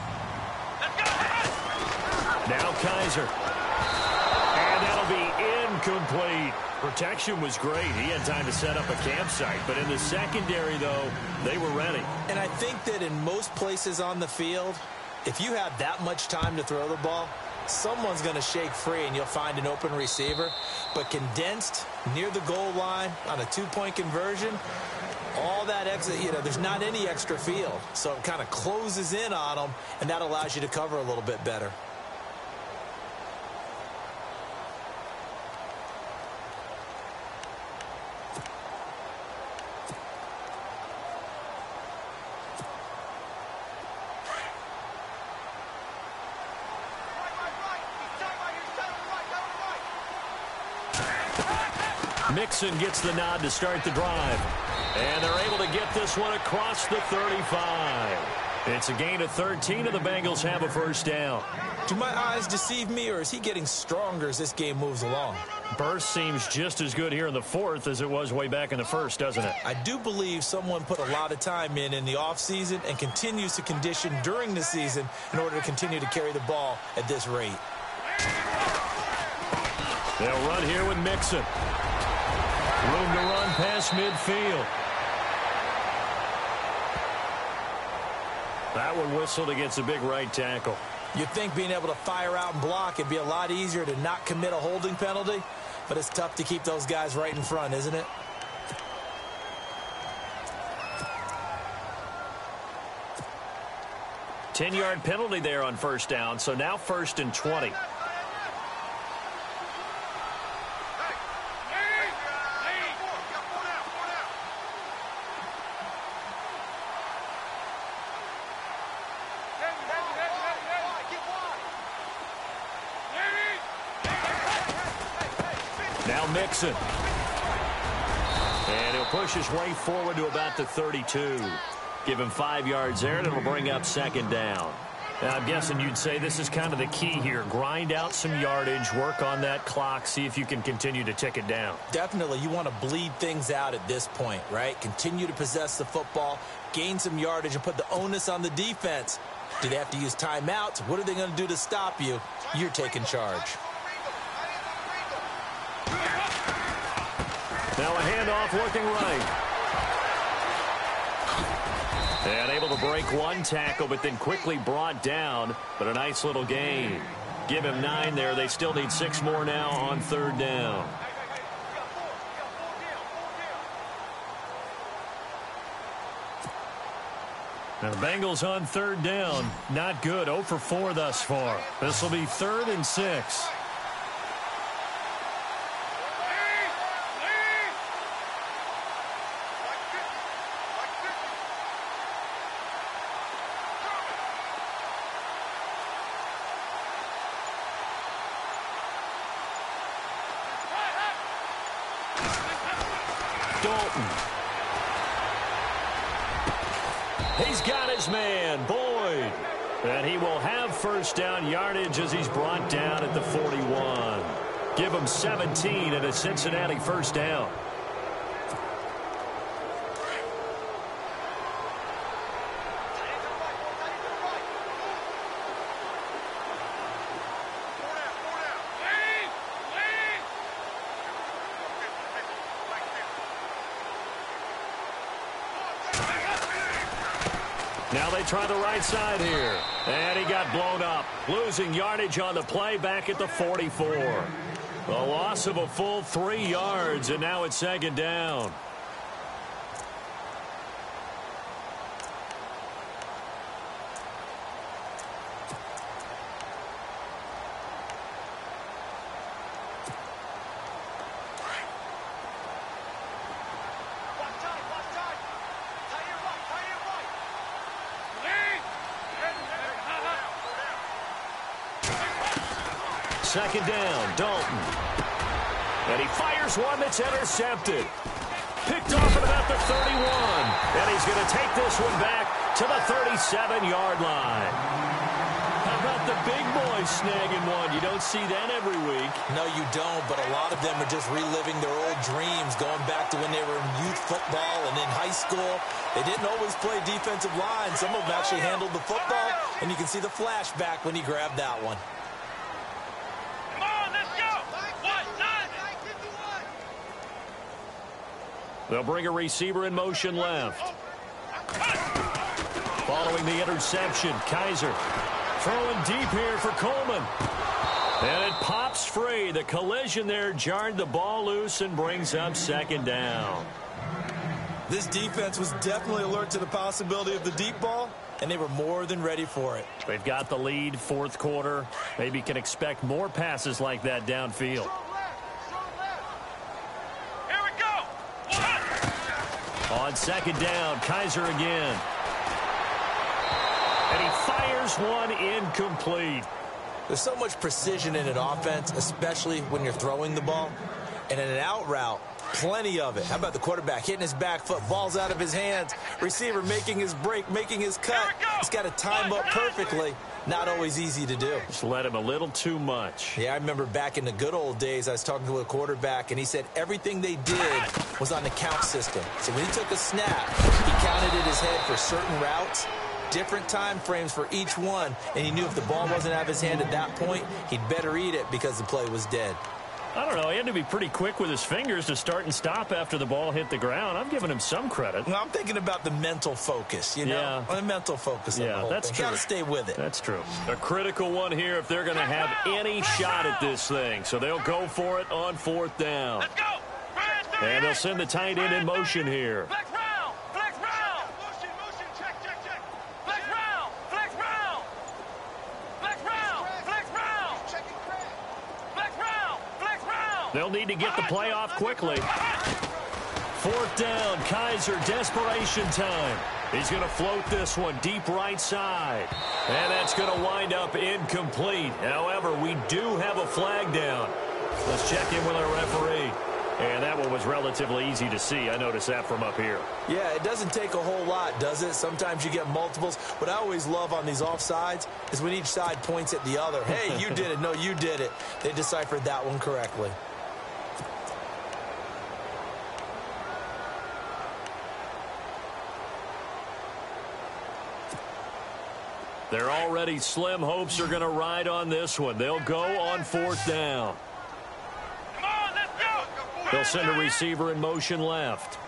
Now Kaiser. And that'll be incomplete. Protection was great. He had time to set up a campsite. But in the secondary, though, they were ready. And I think that in most places on the field, if you have that much time to throw the ball, someone's going to shake free and you'll find an open receiver. But condensed near the goal line on a 2-point conversion, all that exit, there's not any extra field. So it kind of closes in on them, and that allows you to cover a little bit better. Mixon gets the nod to start the drive. And they're able to get this one across the 35. It's a gain of 13, and the Bengals have a first down. Do my eyes deceive me, or is he getting stronger as this game moves along? Burst seems just as good here in the fourth as it was way back in the first, doesn't it? I do believe someone put a lot of time in the offseason and continues to condition during the season in order to continue to carry the ball at this rate. They'll run here with Mixon. Room to run past midfield. That one whistled against a big right tackle. You'd think being able to fire out and block would be a lot easier to not commit a holding penalty, but it's tough to keep those guys right in front, isn't it? Ten-yard penalty there on first down, so now 1st and 20. Now Mixon. And he'll push his way forward to about the 32. Give him 5 yards there, and it'll bring up 2nd down. Now, I'm guessing you'd say this is kind of the key here. Grind out some yardage, work on that clock, see if you can continue to tick it down. Definitely. You want to bleed things out at this point, right? Continue to possess the football, gain some yardage, and put the onus on the defense. Do they have to use timeouts? What are they going to do to stop you? You're taking charge. Now a handoff looking right. And able to break one tackle, but then quickly brought down. But a nice little gain. Give him 9 there. They still need 6 more now on 3rd down. Now the Bengals on 3rd down. Not good. 0 for 4 thus far. This will be 3rd and 6. He's got his man, Boyd. And he will have 1st down yardage as he's brought down at the 41. Give him 17 and a Cincinnati 1st down. Now they try the right side here. And he got blown up. Losing yardage on the play back at the 44. A loss of a full 3 yards, and now it's 2nd down. Second down, Dalton. And he fires one that's intercepted. Picked off at about the 31. And he's going to take this one back to the 37-yard line. How about the big boys snagging one? You don't see that every week. No, you don't, but a lot of them are just reliving their old dreams, going back to when they were in youth football and in high school. They didn't always play defensive line. Some of them actually handled the football, and you can see the flashback when he grabbed that one. They'll bring a receiver in motion left. Following the interception, Kaiser throwing deep here for Coleman. And it pops free. The collision there jarred the ball loose and brings up 2nd down. This defense was definitely alert to the possibility of the deep ball, and they were more than ready for it. They've got the lead, 4th quarter. Maybe can expect more passes like that downfield. On 2nd down, Kaiser again. And he fires one incomplete. There's so much precision in an offense, especially when you're throwing the ball. And in an out route, Plenty of it. How about the quarterback hitting his back foot, ball's out of his hands, receiver making his break, making his cut. He's got to time up perfectly. Not always easy to do. Just let him a little too much. Yeah, I remember back in the good old days, I was talking to a quarterback, and he said everything they did was on the count system. So when he took a snap, he counted in his head for certain routes, different time frames for each one, and he knew if the ball wasn't out of his hand at that point, he'd better eat it because the play was dead. I don't know. He had to be pretty quick with his fingers to start and stop after the ball hit the ground. I'm giving him some credit. Well, I'm thinking about the mental focus, you know? Yeah. The mental focus of the whole that's thing. true. Got to stay with it. That's true. A critical one here if they're going to have any shot at this thing. So they'll go for it on 4th down. Let's go. And they'll send the tight end in motion here. Flex round. Flex round. Motion. Check. Flex round. Flex round. Flex round. Flex round. Flex round. Flex round. They'll need to get the play off quickly. 4th down, Kaiser, desperation time. He's going to float this one deep right side. And that's going to wind up incomplete. However, we do have a flag down. Let's check in with our referee. And that one was relatively easy to see. I noticed that from up here. Yeah, it doesn't take a whole lot, does it? Sometimes you get multiples. What I always love on these offsides is when each side points at the other. Hey, you did it. No, you did it. They deciphered that one correctly. They're already slim hopes are going to ride on this one. They'll go on 4th down. Come on, let's go. They'll send a receiver in motion left.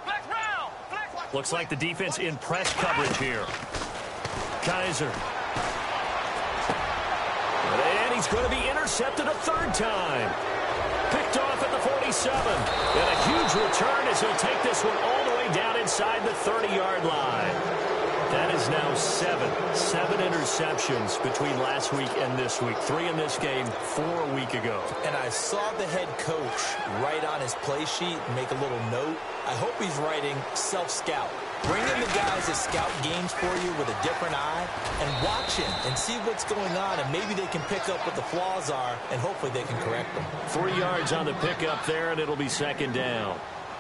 Flex round. Flex. Looks like the defense in press coverage here. Kaiser. And he's going to be intercepted a 3rd time. Picked off at the 47. And a huge return as he'll take this one all the way down inside the 30-yard line. That is now 7 interceptions between last week and this week. 3 in this game, 4 a week ago. And I saw the head coach write on his play sheet and make a little note. I hope he's writing self-scout. Bring in the guys that scout games for you with a different eye and watch him and see what's going on, and maybe they can pick up what the flaws are, and hopefully they can correct them. 3 yards on the pickup there, and it'll be 2nd down.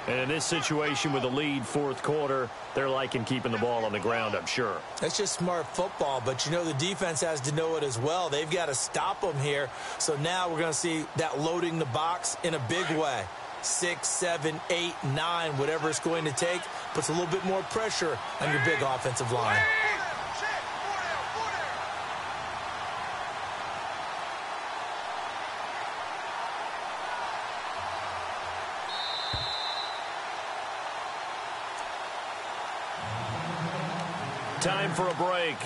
And in this situation with a lead 4th quarter, they're liking keeping the ball on the ground, I'm sure. That's just smart football, but you know the defense has to know it as well. They've got to stop them here. So now we're going to see that loading the box in a big way. 6, 7, 8, 9, whatever it's going to take, puts a little bit more pressure on your big offensive line. Time for a break.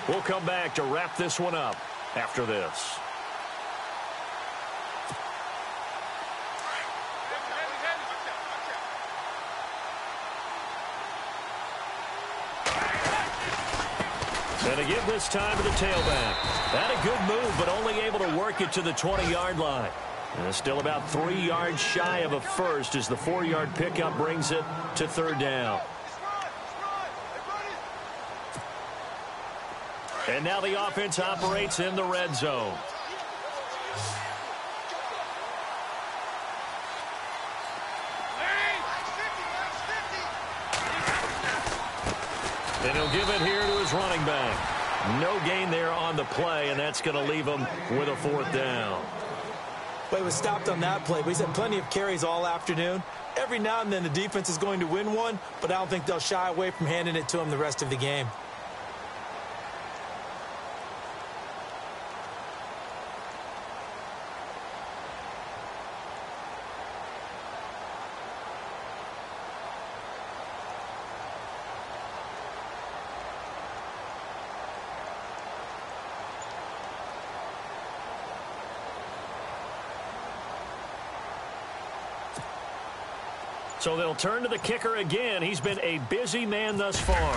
We'll come back to wrap this one up after this. And again this time to the tailback. Had a good move, but only able to work it to the 20-yard line. And still about 3 yards shy of a first as the 4-yard pickup brings it to 3rd down. And now the offense operates in the red zone. And he'll give it here to his running back. No gain there on the play, and that's going to leave him with a 4th down. But he was stopped on that play. But he's had plenty of carries all afternoon. Every now and then the defense is going to win one, but I don't think they'll shy away from handing it to him the rest of the game. So they'll turn to the kicker again. He's been a busy man thus far.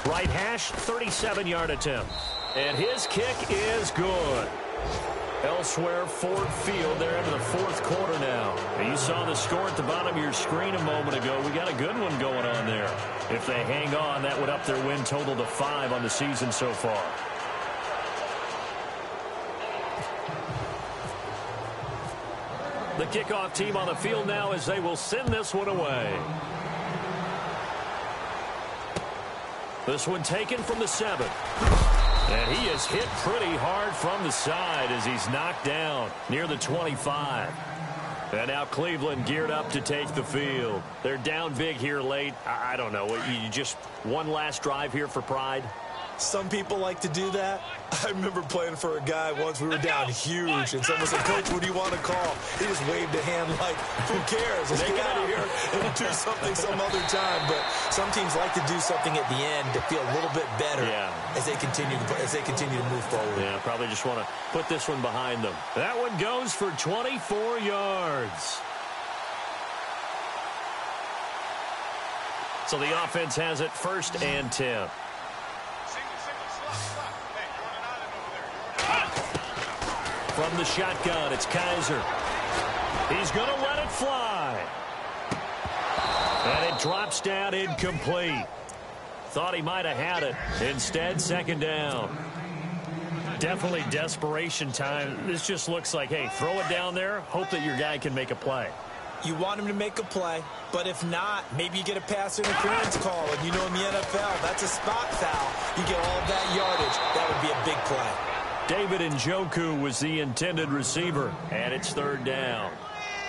Right hash, 37-yard attempt. And his kick is good. Elsewhere, Ford Field. They're into the 4th quarter now. And you saw the score at the bottom of your screen a moment ago. We got a good one going on there. If they hang on, that would up their win total to 5 on the season so far. The kickoff team on the field now as they will send this one away. This one taken from the 7. And he is hit pretty hard from the side as he's knocked down near the 25. And now Cleveland geared up to take the field. They're down big here late. I don't know. You just one last drive here for pride? Some people like to do that. I remember playing for a guy once. We were down huge, and someone said, "Coach, what do you want to call?" He just waved a hand like, "Who cares? Let's get out of here and do something some other time." But some teams like to do something at the end to feel a little bit better as they continue to move forward. Yeah, probably just want to put this one behind them. That one goes for 24 yards. So the offense has it 1st and 10. From the shotgun, it's Kaiser. He's going to let it fly. And it drops down incomplete. Thought he might have had it. Instead, 2nd down. Definitely desperation time. This just looks like, hey, throw it down there, hope that your guy can make a play. You want him to make a play, but if not, maybe you get a pass interference call. And you know in the NFL, that's a spot foul. You get all that yardage. That would be a big play. David Njoku was the intended receiver, and it's 3rd down.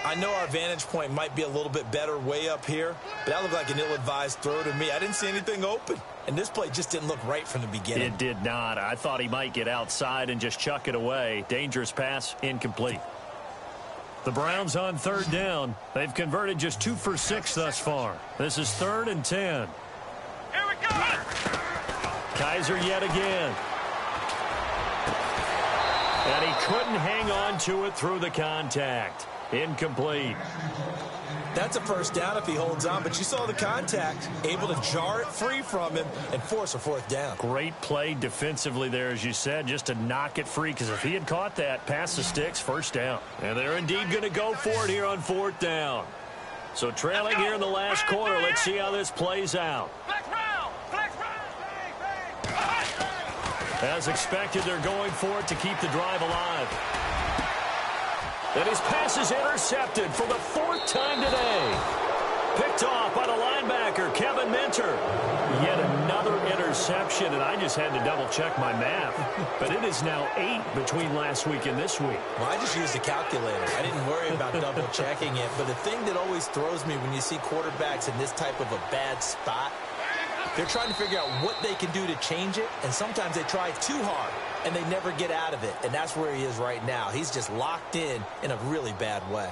I know our vantage point might be a little bit better way up here, but that looked like an ill-advised throw to me. I didn't see anything open, and this play just didn't look right from the beginning. It did not. I thought he might get outside and just chuck it away. Dangerous pass, incomplete. The Browns on 3rd down. They've converted just 2 for 6 thus far. This is 3rd and 10. Here we go! Kaiser yet again. And he couldn't hang on to it through the contact. Incomplete. That's a 1st down if he holds on, but you saw the contact. Able to jar it free from him and force a 4th down. Great play defensively there, as you said, just to knock it free, because if he had caught that, pass the sticks, 1st down. And they're indeed going to go for it here on 4th down. So trailing here in the last quarter, let's see how this plays out. As expected, they're going for it to keep the drive alive. And his pass is intercepted for the 4th time today. Picked off by the linebacker, Kevin Minter. Yet another interception, and I just had to double-check my math. But it is now 8 between last week and this week. Well, I just used a calculator. I didn't worry about double-checking it. But the thing that always throws me when you see quarterbacks in this type of a bad spot, they're trying to figure out what they can do to change it, and sometimes they try too hard, and they never get out of it, and that's where he is right now. He's just locked in a really bad way.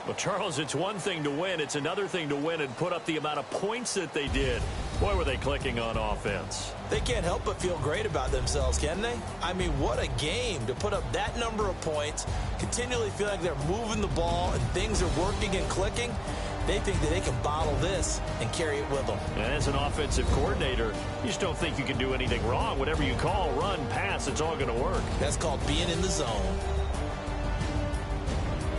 Well, Charles, it's one thing to win. It's another thing to win and put up the amount of points that they did. Boy, were they clicking on offense. They can't help but feel great about themselves, can they? I mean, what a game to put up that number of points, continually feel like they're moving the ball and things are working and clicking. They think that they can bottle this and carry it with them. And as an offensive coordinator, you just don't think you can do anything wrong. Whatever you call, run, pass, it's all going to work. That's called being in the zone.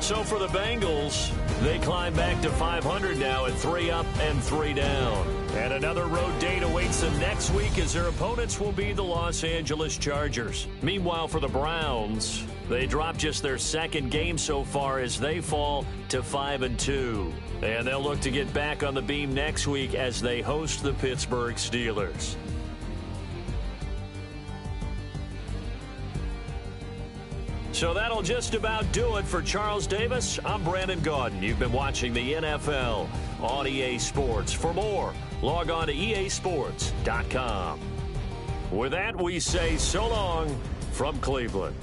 So for the Bengals, they climb back to 500 now at 3 up and 3 down. And another road date awaits them next week as their opponents will be the Los Angeles Chargers. Meanwhile, for the Browns, they drop just their 2nd game so far as they fall to 5-2. And they'll look to get back on the beam next week as they host the Pittsburgh Steelers. So that'll just about do it for Charles Davis. I'm Brandon Gaudin. You've been watching the NFL on EA Sports. For more, log on to easports.com. With that, we say so long from Cleveland.